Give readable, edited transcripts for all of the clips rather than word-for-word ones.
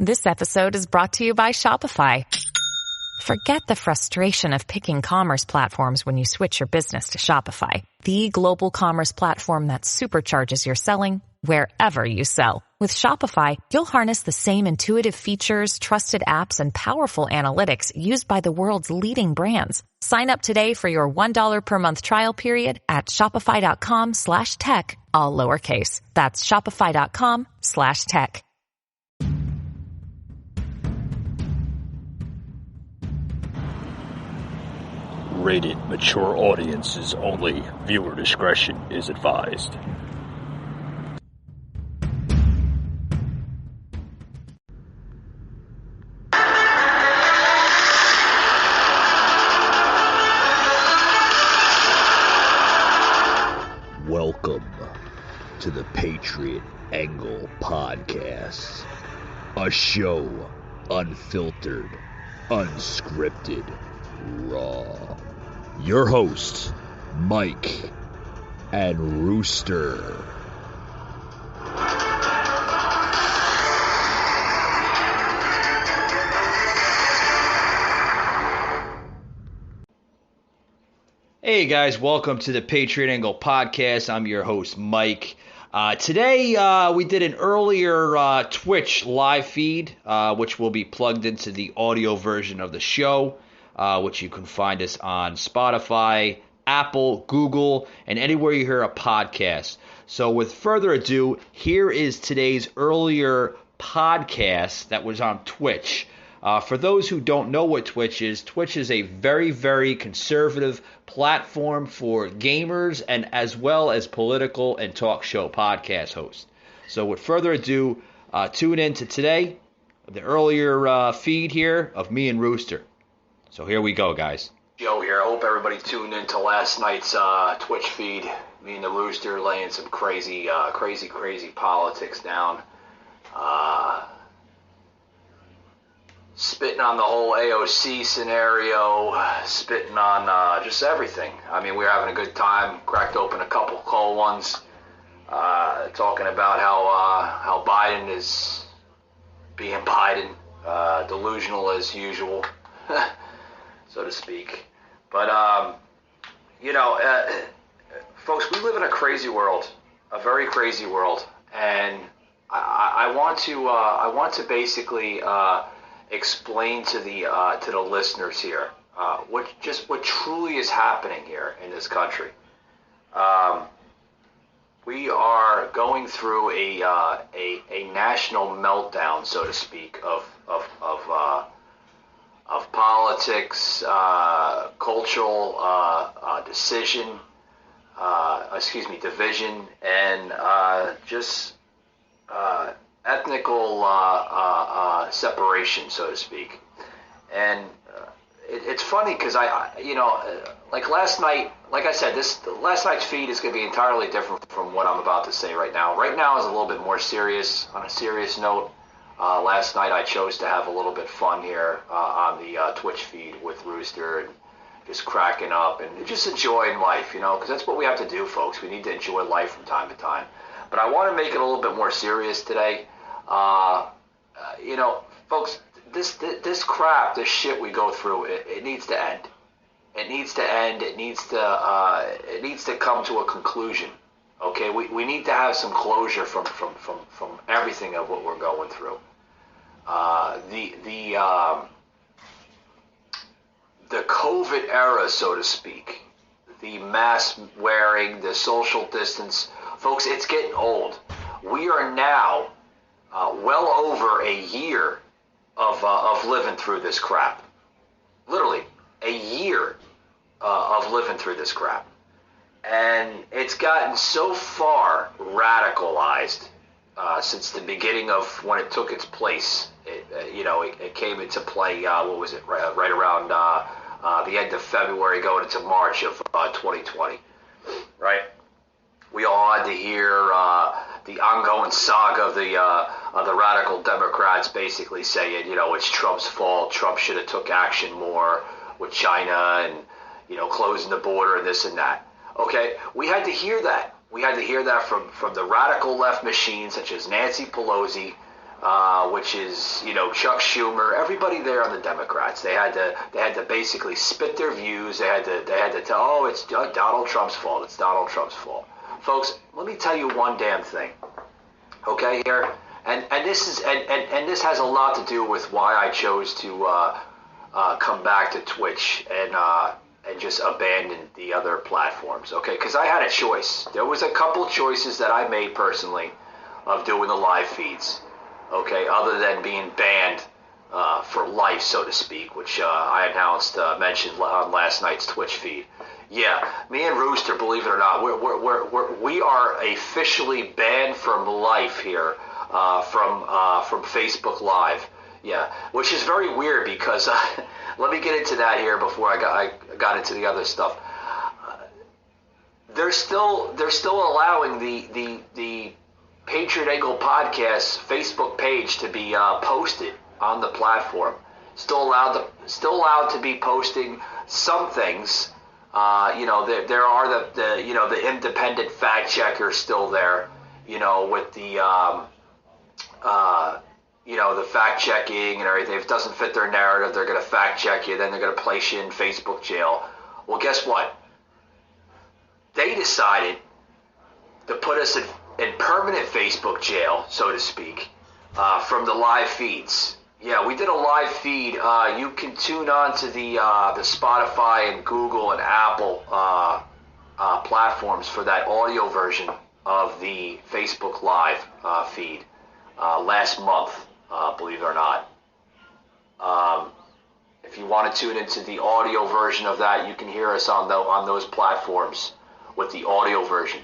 This episode is brought to you by Shopify. Forget the frustration of picking commerce platforms when you switch your business to Shopify, the global commerce platform that supercharges your selling wherever you sell. With Shopify, you'll harness the same intuitive features, trusted apps, and powerful analytics used by the world's leading brands. Sign up today for your $1 per month trial period at shopify.com/tech, all lowercase. That's shopify.com/tech. Rated mature audiences only. Viewer discretion is advised. Welcome to the Patriot Angle Podcast, a show unfiltered, unscripted, raw. Your hosts, Mike and Rooster. Hey guys, welcome to the Patriot Angle Podcast. I'm your host, Mike. Today we did an earlier Twitch live feed, which will be plugged into the audio version of the show, which you can find us on Spotify, Apple, Google, and anywhere you hear a podcast. So with further ado, here is today's earlier podcast that was on Twitch. For those who don't know what Twitch is a very, very conservative platform for gamers and as well as political and talk show podcast hosts. So with further ado, tune in to today, the earlier feed here of me and Rooster. So here we go, guys. Joe here. I hope everybody tuned into last night's Twitch feed. Me and the Rooster laying some crazy politics down. Spitting on the whole AOC scenario, spitting on just everything. I mean, we were having a good time, cracked open a couple cold ones, talking about how Biden is being Biden, delusional as usual, so to speak. But, folks, we live in a crazy world, a very crazy world, and I want to basically explain to the listeners here what truly is happening here in this country. We are going through a national meltdown, so to speak, of politics, cultural division, and just ethnical separation, so to speak. And it's funny because like last night, like I said, last night's feed is going to be entirely different from what I'm about to say right now. Right now is a little bit more serious, on a serious note. Last night I chose to have a little bit fun here on the Twitch feed with Rooster and just cracking up and just enjoying life, because that's what we have to do, folks. We need to enjoy life from time to time. But I want to make it a little bit more serious today. Folks, this crap, this shit we go through, it needs to end. It needs to end. It needs to come to a conclusion. Okay, we need to have some closure from everything of what we're going through. The COVID era, so to speak, the mask wearing, the social distance, folks, it's getting old. We are now well over a year of living through this crap. Literally, a year of living through this crap. And it's gotten so far radicalized since the beginning of when it took its place. It came into play, right around the end of February going into March of 2020, right? We all had to hear the ongoing saga of the radical Democrats basically saying, it's Trump's fault. Trump should have took action more with China and, closing the border and this and that. Okay, we had to hear that. We had to hear that from the radical left machines such as Nancy Pelosi, which is, Chuck Schumer, everybody there on the Democrats. They had to basically spit their views. They had to tell, oh, it's Donald Trump's fault. It's Donald Trump's fault. Folks, let me tell you one damn thing. Okay, here, and this has a lot to do with why I chose to come back to Twitch and just abandon the other platforms. Okay, because I had a choice. There was a couple choices that I made personally of doing the live feeds. Okay, other than being banned for life, so to speak, which I announced, mentioned on last night's Twitch feed. Yeah, me and Rooster, believe it or not, we are officially banned from life here from Facebook Live. Yeah, which is very weird because let me get into that here before I got into the other stuff. They're still allowing the Patriot Angle Podcast Facebook page to be posted on the platform. Still allowed to be posting some things. There are the independent fact checkers still there. With the the fact checking and everything. If it doesn't fit their narrative, they're going to fact check you. Then they're going to place you in Facebook jail. Well, guess what? They decided to put us in permanent Facebook jail, so to speak, from the live feeds. Yeah, we did a live feed. You can tune on to the Spotify and Google and Apple platforms for that audio version of the Facebook Live feed last month, believe it or not. If you want to tune into the audio version of that, you can hear us on those platforms with the audio version.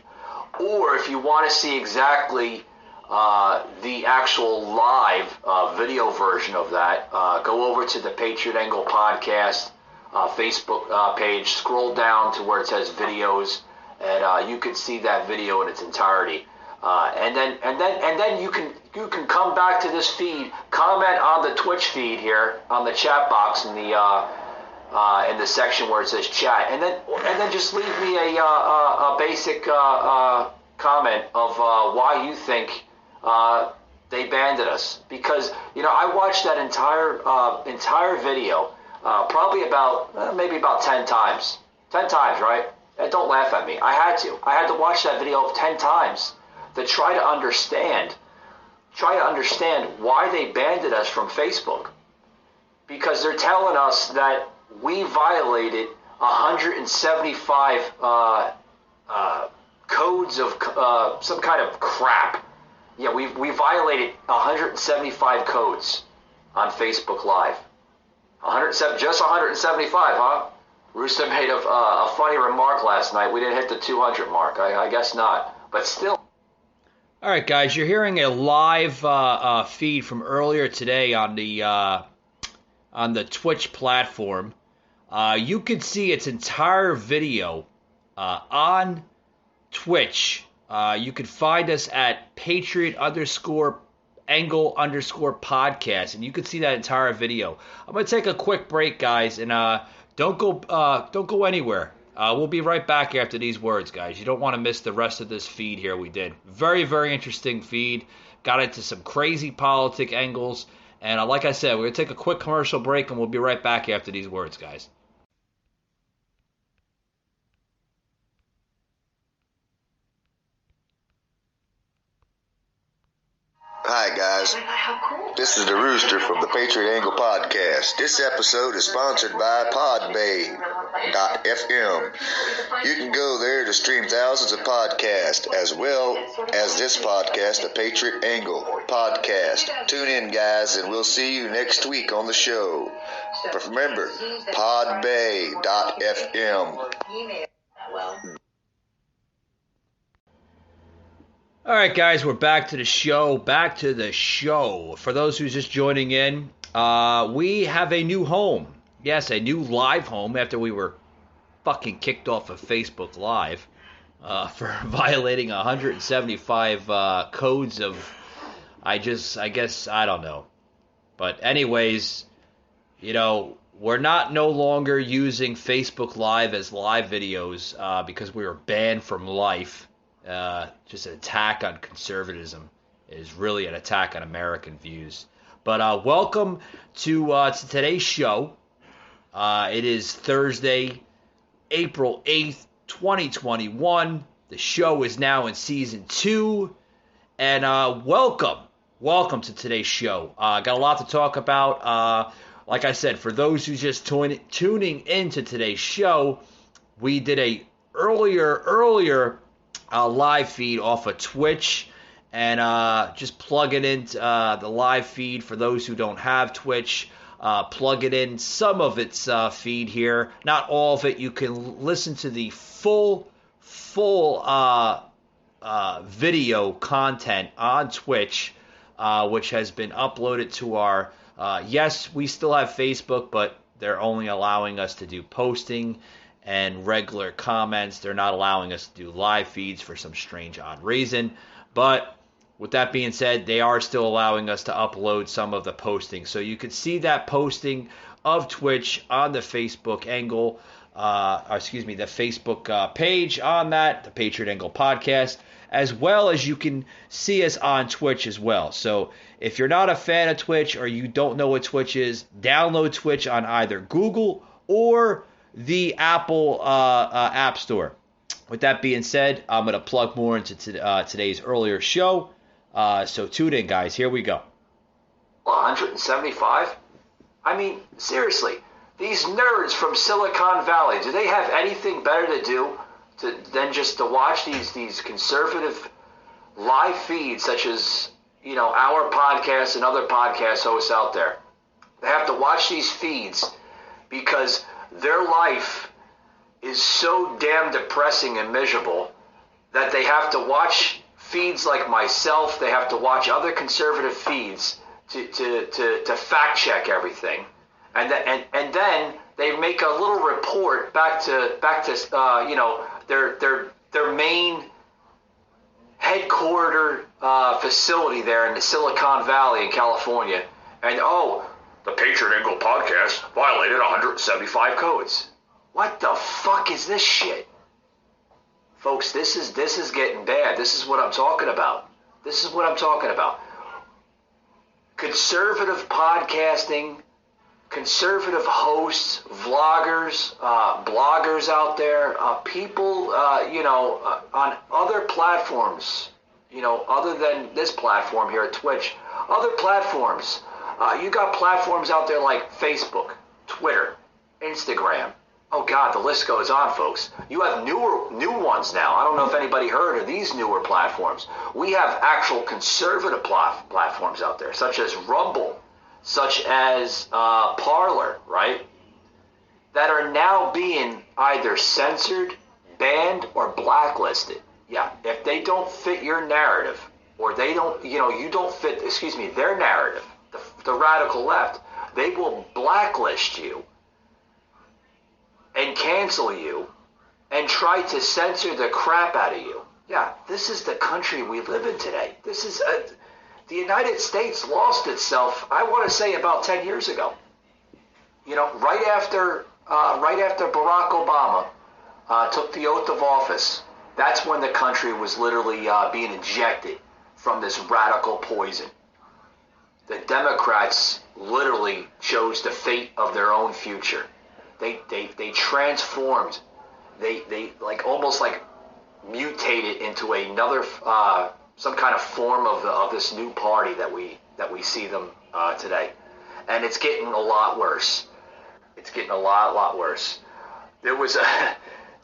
Or if you want to see exactly the actual live video version of that, go over to the Patriot Angle Podcast Facebook page, scroll down to where it says videos, and you can see that video in its entirety. And then you can come back to this feed, comment on the Twitch feed here on the chat box in the section where it says chat, and then just leave me a basic comment of why you think they banded us. Because I watched that entire video probably maybe about 10 times. 10 times, right? And don't laugh at me. I had to watch that video 10 times to try to understand why they banded us from Facebook. Because they're telling us that we violated 175 codes of some kind of crap. Yeah, we violated 175 codes on Facebook Live. Just 175, huh? Rooster made a funny remark last night. We didn't hit the 200 mark. I guess not. But still. All right, guys, you're hearing a live feed from earlier today on the Twitch platform. You can see its entire video on Twitch. You can find us at Patriot_Angle_ podcast, and you can see that entire video. I'm gonna take a quick break, guys, and don't go anywhere. We'll be right back after these words, guys. You don't want to miss the rest of this feed here we did. Very, very interesting feed. Got into some crazy politic angles. And like I said, we're going to take a quick commercial break, and we'll be right back after these words, guys. Hi, guys. This is the Rooster from the Patriot Angle Podcast. This episode is sponsored by podbay.fm. You can go there to stream thousands of podcasts, as well as this podcast, the Patriot Angle Podcast. Tune in, guys, and we'll see you next week on the show. But remember, podbay.fm. All right, guys, we're back to the show. For those who's just joining in, we have a new home. Yes, a new live home after we were fucking kicked off of Facebook Live for violating 175 codes of, I guess, I don't know. But anyways, we're no longer using Facebook Live as live videos because we were banned from life. Just an attack on conservatism. is really an attack on American views. But welcome to today's show. It is Thursday, April 8th, 2021. The show is now in season 2. And welcome to today's show. Got a lot to talk about. Like I said, for those who just tuning into today's show, we did a earlier live feed off of Twitch. And just plug it into the live feed for those who don't have Twitch. Plug it in some of its feed here. Not all of it. You can listen to the full video content on Twitch, which has been uploaded to our... yes, we still have Facebook, but they're only allowing us to do posting and regular comments. They're not allowing us to do live feeds for some strange, odd reason. But with that being said, they are still allowing us to upload some of the posting. So you can see that posting of Twitch on the Facebook angle, the Facebook page on that, the Patriot Angle Podcast, as well as you can see us on Twitch as well. So if you're not a fan of Twitch or you don't know what Twitch is, download Twitch on either Google or the Apple App Store. With that being said, I'm going to plug more into today's earlier show. So tune in, guys. Here we go. 175? I mean, seriously, these nerds from Silicon Valley, do they have anything better to do than just to watch these conservative live feeds such as, our podcast and other podcast hosts out there? They have to watch these feeds because their life is so damn depressing and miserable that they have to watch feeds like myself. They have to watch other conservative feeds to fact check everything, and then they make a little report back to their main headquarter facility there in the Silicon Valley in California, and the Patriot Angle Podcast violated 175 codes. What the fuck is this shit? Folks, this is getting bad. This is what I'm talking about. Conservative podcasting, conservative hosts, vloggers, bloggers out there, people, on other platforms, other than this platform here at Twitch, other platforms. You got platforms out there like Facebook, Twitter, Instagram. Oh, God, the list goes on, folks. You have new ones now. I don't know if anybody heard of these newer platforms. We have actual conservative platforms out there, such as Rumble, such as Parler, right? That are now being either censored, banned, or blacklisted. Yeah, if they don't fit your narrative, or they don't, you don't fit, their narrative, the radical left, they will blacklist you and cancel you and try to censor the crap out of you. Yeah, this is the country we live in today. This is the United States lost itself, I want to say, about 10 years ago. Right after Barack Obama took the oath of office, that's when the country was literally being injected from this radical poison. The Democrats literally chose the fate of their own future. They transformed, they like almost like mutated into another some kind of form of this new party that we see them today, and it's getting a lot worse. It's getting a lot worse. There was a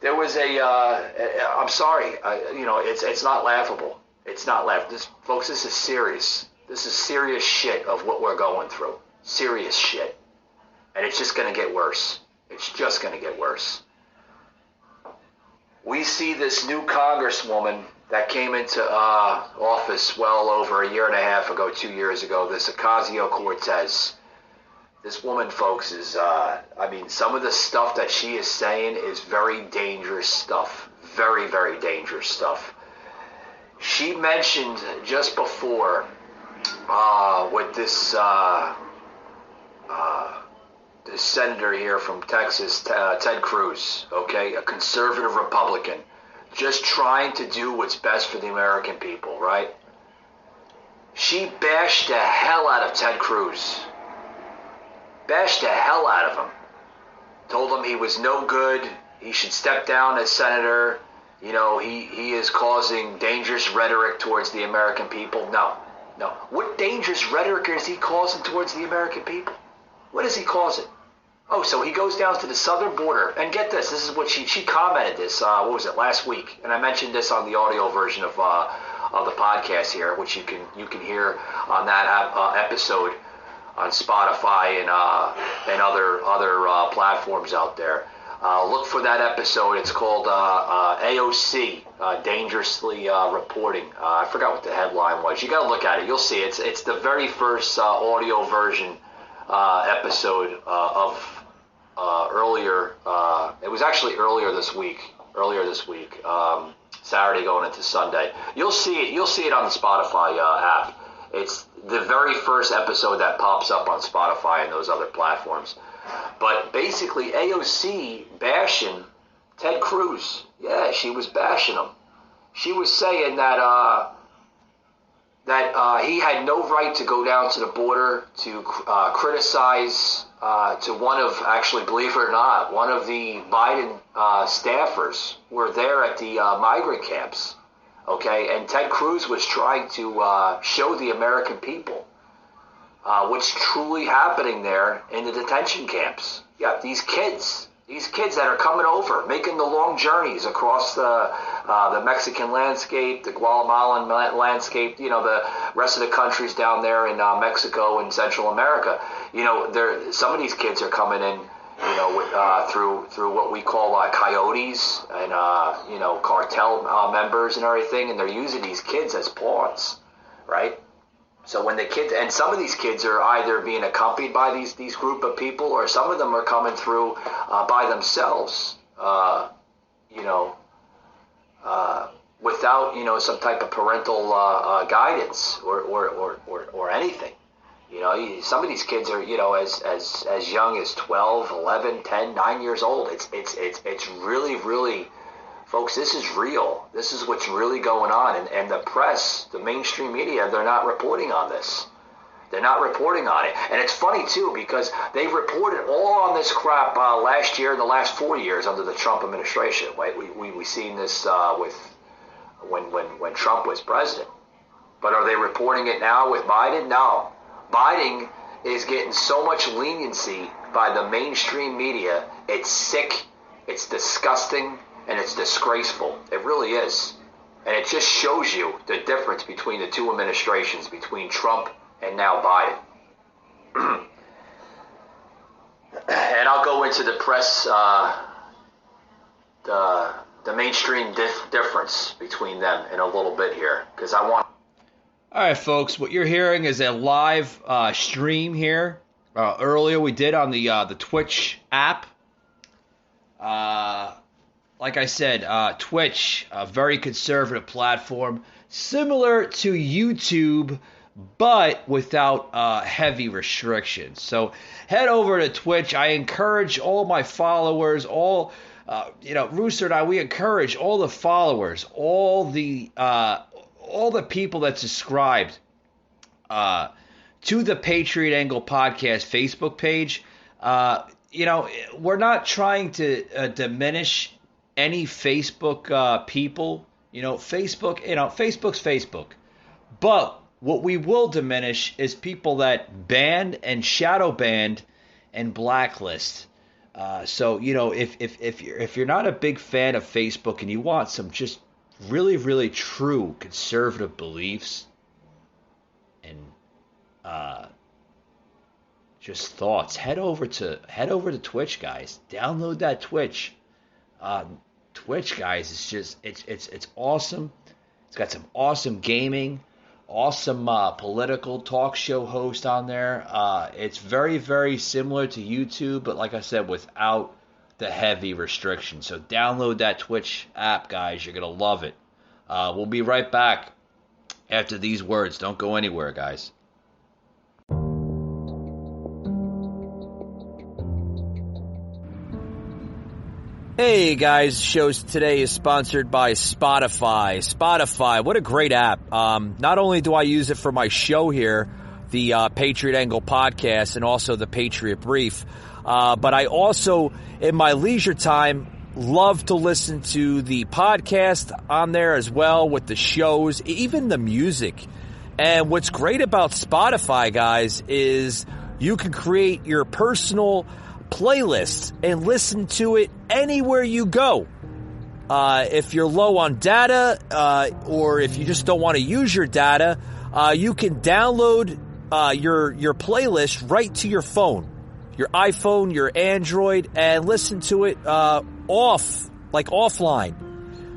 I'm sorry, it's not laughable. It's not laughable. Folks, this is serious. This is serious shit of what we're going through. Serious shit, and it's just going to get worse. It's just going to get worse. We see this new congresswoman that came into office well over a year and a half ago, 2 years ago, this Ocasio-Cortez. This woman, folks, is, some of the stuff that she is saying is very dangerous stuff. Very, very dangerous stuff. She mentioned just before with this this senator here from Texas, Ted Cruz, okay, a conservative Republican, just trying to do what's best for the American people, right? She bashed the hell out of Ted Cruz. Bashed the hell out of him. Told him he was no good. He should step down as senator. You know, he is causing dangerous rhetoric towards the American people. No. What dangerous rhetoric is he causing towards the American people? What is he causing? Oh, so he goes down to the southern border. And get this is what she commented this, what was it, last week. And I mentioned this on the audio version of the podcast here, which you can hear on that episode on Spotify and other platforms out there. Look for that episode. It's called AOC, Dangerously Reporting. I forgot what the headline was. You got to look at it. You'll see. It's the very first audio version episode of earlier. It was actually earlier this week. Saturday going into Sunday. You'll see it on the Spotify app. It's the very first episode that pops up on Spotify and those other platforms. But basically, AOC bashing Ted Cruz. Yeah, she was bashing him. She was saying that he had no right to go down to the border to criticize to one of, actually, believe it or not, one of the Biden staffers were there at the migrant camps. Okay, and Ted Cruz was trying to show the American people what's truly happening there in the detention camps. Yeah, these kids that are coming over, making the long journeys across the Mexican landscape, the Guatemalan landscape, you know, the rest of the countries down there in Mexico and Central America. You know, some of these kids are coming in, you know, through what we call coyotes and you know, cartel members and everything, and they're using these kids as pawns, right? So when the kids, and some of these kids are either being accompanied by these group of people, or some of them are coming through by themselves, you know, without, you know, some type of parental guidance or anything. You know, some of these kids are, you know, as young as 12, 11, 10, 9 years old. It's really, really, folks, this is real. This is what's really going on. And the press, the mainstream media, they're not reporting on this. They're not reporting on it. And it's funny, too, because they've reported all on this crap last year and the last 4 years under the Trump administration. Right? We seen this with when Trump was president. But are they reporting it now with Biden? No. Biden is getting so much leniency by the mainstream media. It's sick, it's disgusting, and it's disgraceful. It really is. And it just shows you the difference between the two administrations, between Trump and now Biden. And I'll go into the press, the mainstream difference between them in a little bit here, because I want... All right, folks, what you're hearing is a live stream here. Earlier we did on the Twitch app. Like I said, Twitch, a very conservative platform, similar to YouTube, but without heavy restrictions. So head over to Twitch. I encourage all my followers, you know, Rooster and I, we encourage all the followers, all the people that subscribed to the Patriot Angle Podcast Facebook page. You know, we're not trying to diminish any Facebook people. You know, Facebook's Facebook. But what we will diminish is people that banned and shadow banned and blacklist. So, you know, if you're not a big fan of Facebook and you want some just really, really true conservative beliefs and just thoughts, head over to Twitch, guys. Download that Twitch. Twitch, guys, it's awesome. It's got some awesome gaming, awesome political talk show host on there. It's very, very similar to YouTube, but like I said, without the heavy restrictions. So download that Twitch app, guys. You're going to love it. We'll be right back after these words. Don't go anywhere, guys. Hey guys, shows today is sponsored by Spotify. Spotify, what a great app. Not only do I use it for my show here, the Patriot Angle podcast and also the Patriot Brief, but I also, in my leisure time, love to listen to the podcast on there as well with the shows, even the music. And what's great about Spotify, guys, is you can create your personal playlist and listen to it anywhere you go. If you're low on data, or if you just don't want to use your data, you can download your playlist right to your phone, your iPhone, your Android, and listen to it offline.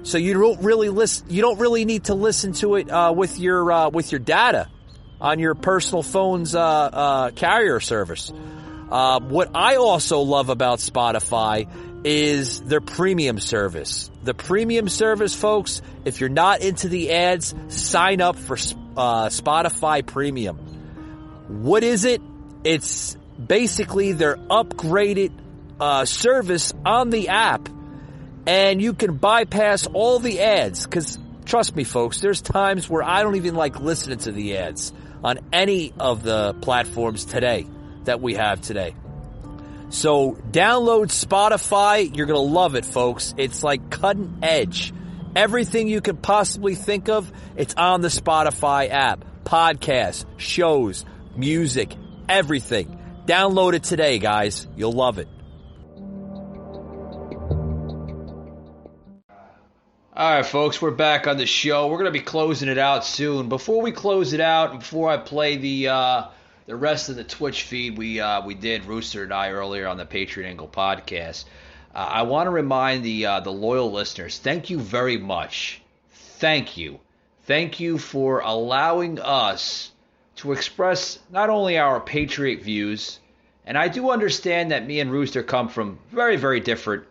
So you don't really need to listen to it with your data on your personal phone's carrier service. What I also love about Spotify is their premium service. The premium service, folks, if you're not into the ads, sign up for Spotify Premium. What is it? It's basically their upgraded service on the app, and you can bypass all the ads. Because trust me, folks, there's times where I don't even like listening to the ads on any of the platforms today that we have today. So download Spotify. You're going to love it, folks. It's like cutting edge. Everything you could possibly think of, it's on the Spotify app. Podcasts, shows, music, everything. Download it today, guys. You'll love it. All right, folks, we're back on the show. We're going to be closing it out soon. Before we close it out, and before I play the rest of the Twitch feed we did, Rooster and I, earlier on the Patriot Angle podcast, I want to remind the loyal listeners, thank you very much. Thank you. Thank you for allowing us to express not only our Patriot views, and I do understand that me and Rooster come from very, very different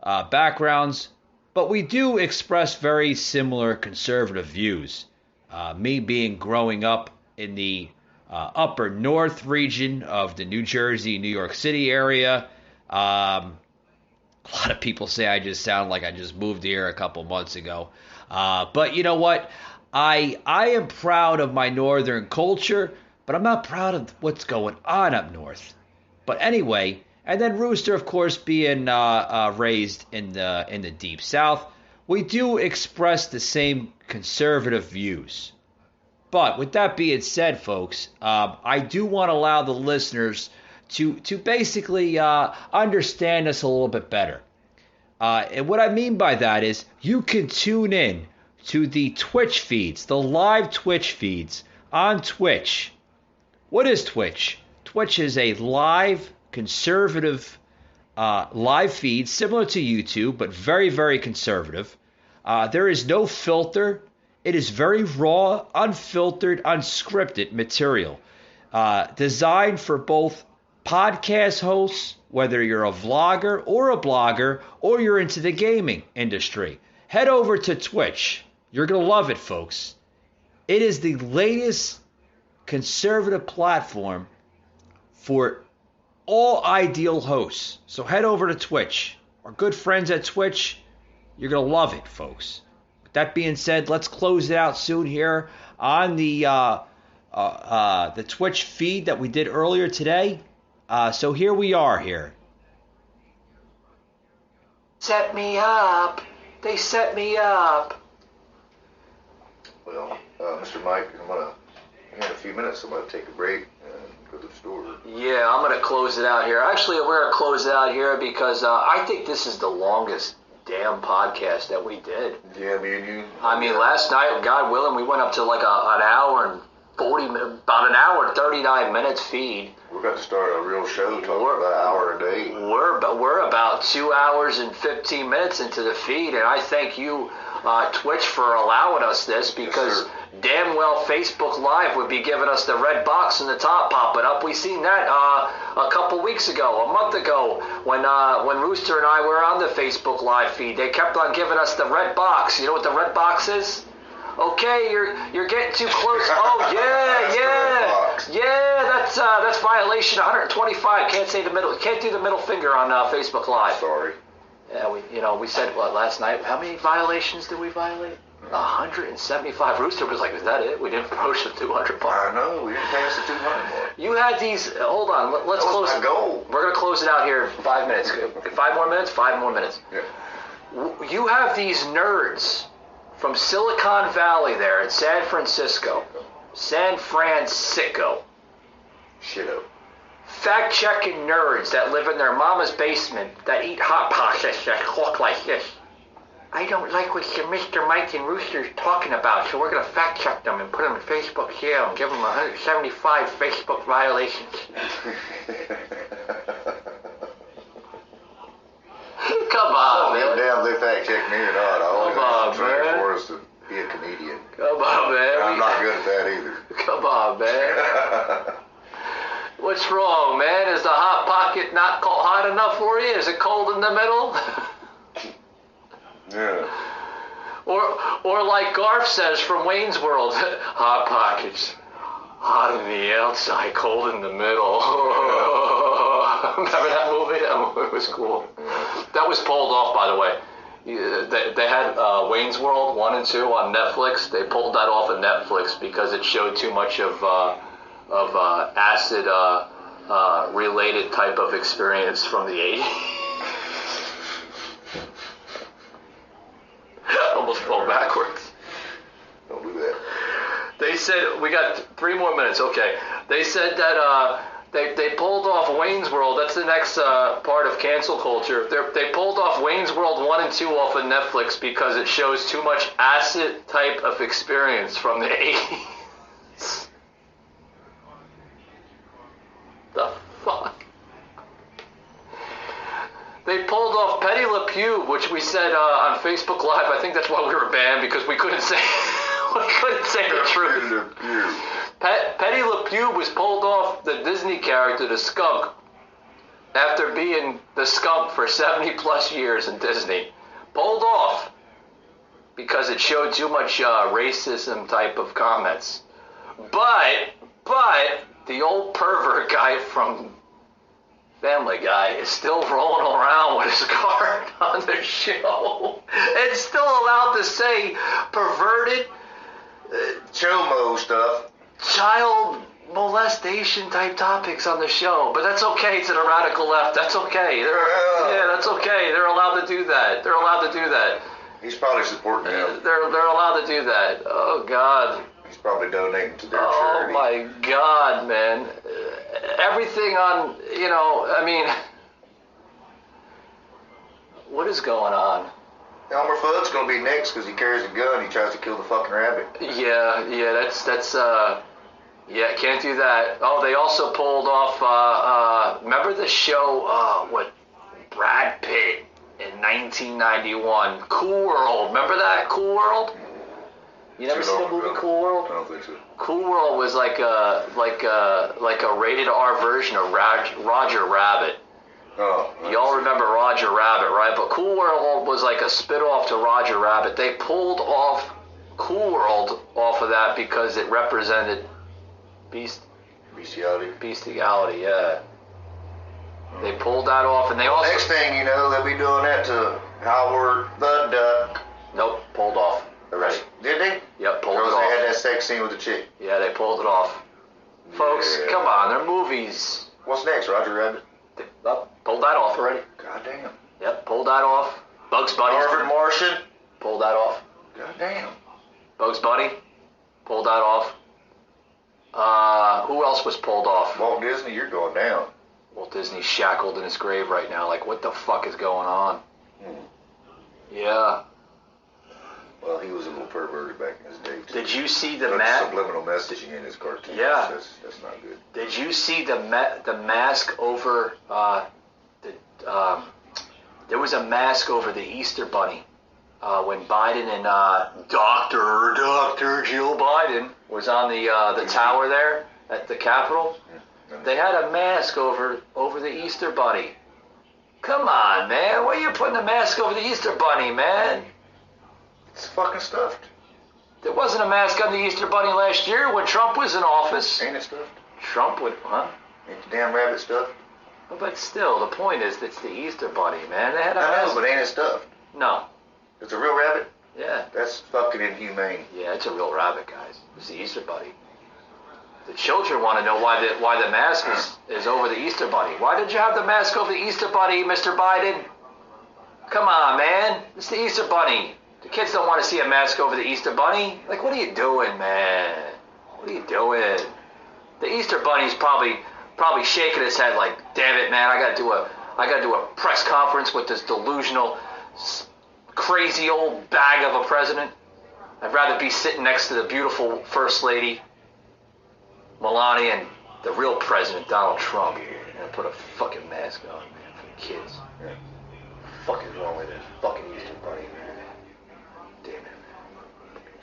backgrounds, but we do express very similar conservative views. Me being growing up in the upper north region of the New Jersey, New York City area. A lot of people say I just sound like I just moved here a couple months ago. But you know what? I am proud of my northern culture, but I'm not proud of what's going on up north. But anyway, and then Rooster, of course, being raised in the deep south, we do express the same conservative views. But with that being said, folks, I do want to allow the listeners to basically understand us a little bit better. And what I mean by that is you can tune in to the Twitch feeds, the live Twitch feeds on Twitch. What is Twitch? Twitch is a live conservative live feed similar to YouTube, but very, very conservative. There is no filter. It is very raw, unfiltered, unscripted material, designed for both podcast hosts, whether you're a vlogger or a blogger, or you're into the gaming industry. Head over to Twitch. You're going to love it, folks. It is the latest conservative platform for all ideal hosts. So head over to Twitch. Our good friends at Twitch, you're going to love it, folks. That being said, let's close it out soon here on the Twitch feed that we did earlier today. So here we are here. Set me up. They set me up. Well, Mr. Mike, in a few minutes, I'm going to take a break and go to the store. Yeah, I'm going to close it out here. Actually, we're going to close it out here because I think this is the longest damn podcast that we did. Yeah, me and you. I mean, last night, God willing, we went up to like an hour and 40 minutes, about an hour and 39 minutes feed. We're about to start a real show talking about an hour a day. We're about 2 hours and 15 minutes into the feed, and I thank you, Twitch, for allowing us this, because damn well Facebook Live would be giving us the red box in the top popping up. We seen that a couple weeks ago, a month ago, when Rooster and I were on the Facebook Live feed. They kept on giving us the red box. You know what the red box is? Okay, you're getting too close. Oh yeah, that's violation 125. Can't do the middle finger on Facebook Live. Sorry. We said last night. How many violations did we violate? 175. Rooster was like, "Is that it? We didn't approach the 200 mark." I know, we didn't pass the 200 mark. You had these. Hold on. Let's close. That was my goal. We're gonna close it out here in 5 minutes. 5 more minutes. 5 more minutes. Yeah. You have these nerds from Silicon Valley there in San Francisco. Shit-o. Fact-checking nerds that live in their mama's basement that eat Hot Pockets that look like this. I don't like what Mr. Mike and Rooster's talking about, so we're going to fact-check them and put them in Facebook jail and give them 175 Facebook violations. Come on, man. Damn, they fact-check me or not. I always on, try man. for us to be a comedian. Come on, man. I'm not good at that either. Come on, man. What's wrong, man? Is the Hot Pocket not hot enough for you? Is it cold in the middle? Yeah. Or like Garf says from Wayne's World, Hot Pockets, hot on the outside, cold in the middle. Remember that movie? That movie was cool. That was pulled off, by the way. They had Wayne's World 1 and 2 on Netflix. They pulled that off of Netflix because it showed too much of acid related type of experience from the 80s. Almost fell backwards. Don't do that. They said, we got 3 more minutes, okay. They said that they pulled off Wayne's World. That's the next part of cancel culture. They pulled off Wayne's World 1 and 2 off of Netflix because it shows too much acid type of experience from the 80s. The fuck? They pulled off Petty Le Pew, which we said on Facebook Live. I think that's why we were banned, because we couldn't say the truth. Petty Le Pew was pulled off the Disney character, the skunk, after being the skunk for 70 plus years in Disney. Pulled off because it showed too much racism type of comments. But the old pervert guy from Family Guy is still rolling around with his card on the show. It's still allowed to say perverted Chomo stuff. child molestation type topics on the show. But that's okay to the radical left. That's okay. That's okay. They're allowed to do that. They're allowed to do that. He's probably supporting them. They're allowed to do that. Oh, God. He's probably donating to their Oh, charity. my God, man. Everything on, what is going on? Elmer Fudd's gonna be next because he carries a gun. He tries to kill the fucking rabbit. Yeah, can't do that. Oh, they also pulled off, remember the show, Brad Pitt in 1991, Cool World. Remember that, Cool World? You never seen the movie Cool World? I don't think so. Cool World was like a rated R version of Roger Rabbit. Oh. Y'all remember Roger Rabbit, right? But Cool World was like a spit-off to Roger Rabbit. They pulled off Cool World off of that because it represented bestiality, yeah. They pulled that off, and they also... Next thing you know, they'll be doing that to Howard the Duck. Nope, pulled off. Already. Did they? Yep, pulled it Because off. they had that sex scene with the chick. Yeah, they pulled it off. Folks, Yeah. come on, they're movies. What's next, Roger Rabbit? They pulled that off already. Goddamn. Yep, pulled that off. Bugs Bunny. Harvard Martian? Pulled that off. Goddamn. Bugs Bunny. Pulled that off. Who else was pulled off? Walt Disney, you're going down. Walt Disney's shackled in his grave right now. Like, what the fuck is going on? Yeah. Well, he was a little perverted back in his day, too. Did you see the Put mask? subliminal messaging in his cartoons. Yeah. That's not good. Did you see the mask over there was a mask over the Easter Bunny when Biden and Dr. Jill Biden was on the tower there at the Capitol? They had a mask over the Easter Bunny. Come on, man. Why are you putting a mask over the Easter Bunny, man? It's fucking stuffed. There wasn't a mask on the Easter Bunny last year when Trump was in office. Ain't it stuffed? Trump would, huh? Ain't the damn rabbit stuffed? But still, the point is, it's the Easter Bunny, man. They had a I know, but ain't it stuffed? No. It's a real rabbit? Yeah. That's fucking inhumane. Yeah, it's a real rabbit, guys. It's the Easter Bunny. The children want to know why the mask is over the Easter Bunny. Why did you have the mask over the Easter Bunny, Mr. Biden? Come on, man. It's the Easter Bunny. The kids don't want to see a mask over the Easter Bunny. Like, what are you doing, man? What are you doing? The Easter Bunny's probably shaking his head like, damn it, man, I gotta do a press conference with this delusional, crazy old bag of a president. I'd rather be sitting next to the beautiful First Lady, Melania, and the real president, Donald Trump, and put a fucking mask on, man, for the kids. Yeah. What the fuck is wrong with this fucking Easter Bunny, man? Damn it.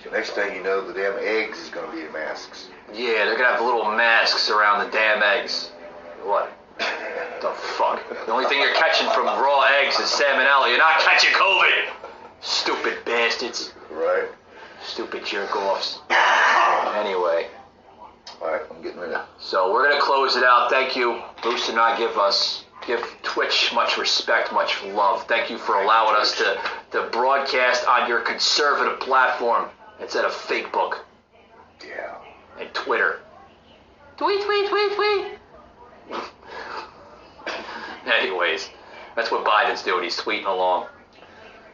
So next thing you know, the damn eggs is gonna be the masks. Yeah, they're gonna have little masks around the damn eggs. What? The fuck? The only thing you're catching from raw eggs is salmonella. You're not catching COVID. Stupid bastards. Right. Stupid jerk-offs. Anyway. Alright, I'm getting rid of it. So we're gonna close it out. Thank you, Rooster and I. Give Twitch much respect, much love. Thank you for allowing us to broadcast on your conservative platform instead of Facebook. Yeah. And Twitter. Tweet, tweet, tweet, tweet. Anyways, that's what Biden's doing. He's tweeting along.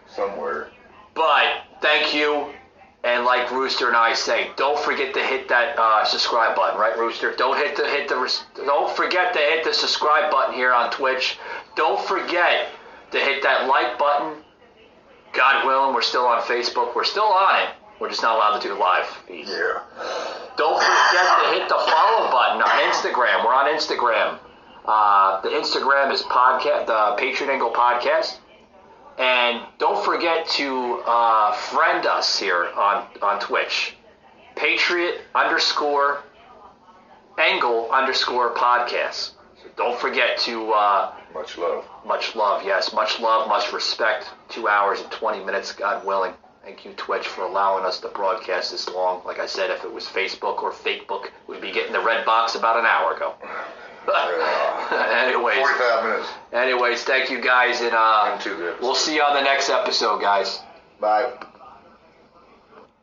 Somewhere. But thank you, and like Rooster and I say, don't forget to hit that subscribe button, right, Rooster? Don't forget to hit the subscribe button here on Twitch. Don't forget to hit that like button. God willing, we're still on Facebook. We're still on it. We're just not allowed to do live feeds. Yeah. Don't forget to hit the follow button on Instagram. We're on Instagram. The Instagram is the Patriot Angle Podcast. And don't forget to friend us here on Twitch. Patriot _Angle _ podcast. So don't forget to... much love. Much love, yes. Much love, much respect. 2 hours and 20 minutes, God willing. Thank you, Twitch, for allowing us to broadcast this long. Like I said, if it was Facebook or Fakebook, we'd be getting the red box about an hour ago. Anyways. 45 minutes. Anyways, thank you guys, and we'll see you on the next episode, guys. Bye.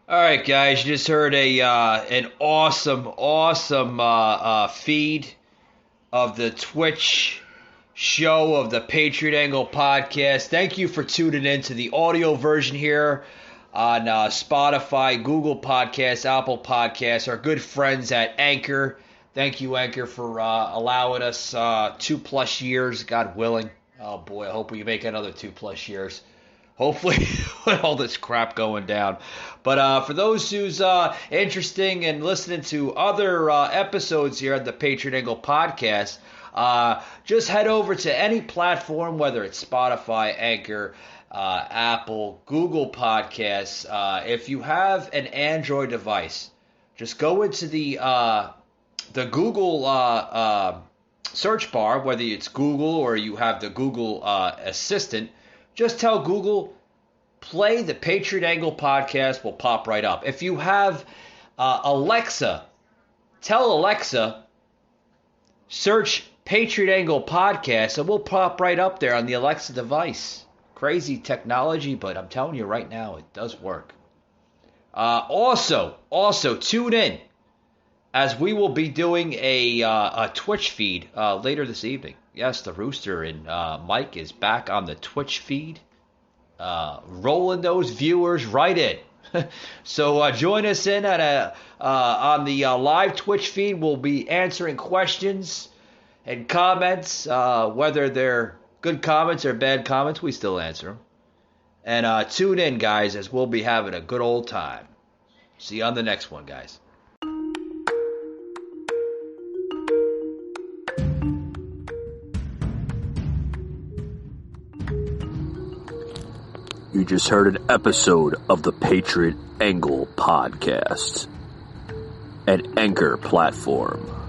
All right, guys, you just heard an awesome feed of the Twitch show of the Patriot Angle Podcast. Thank you for tuning in to the audio version here on Spotify, Google Podcasts, Apple Podcasts, our good friends at Anchor. Thank you, Anchor, for allowing us 2+ years, God willing. Oh, boy, I hope we make another 2+ years. Hopefully, with all this crap going down. But for those who's interested in listening to other episodes here on the Patriot Angle Podcast, just head over to any platform, whether it's Spotify, Anchor, Apple, Google Podcasts. If you have an Android device, just go into the Google search bar, whether it's Google or you have the Google Assistant. Just tell Google, play the Patriot Angle Podcast, will pop right up. If you have Alexa, tell Alexa, search Patriot Angle Podcast, and we'll pop right up there on the Alexa device. Crazy technology, but I'm telling you right now, it does work. Also, tune in, as we will be doing a Twitch feed later this evening. Yes, the Rooster and Mike is back on the Twitch feed, rolling those viewers right in. So join us in at on the live Twitch feed. We'll be answering questions and comments, whether they're good comments or bad comments. We still answer them. And tune in, guys, as we'll be having a good old time. See you on the next one, guys. You just heard an episode of the Patriot Angle Podcast, an Anchor platform.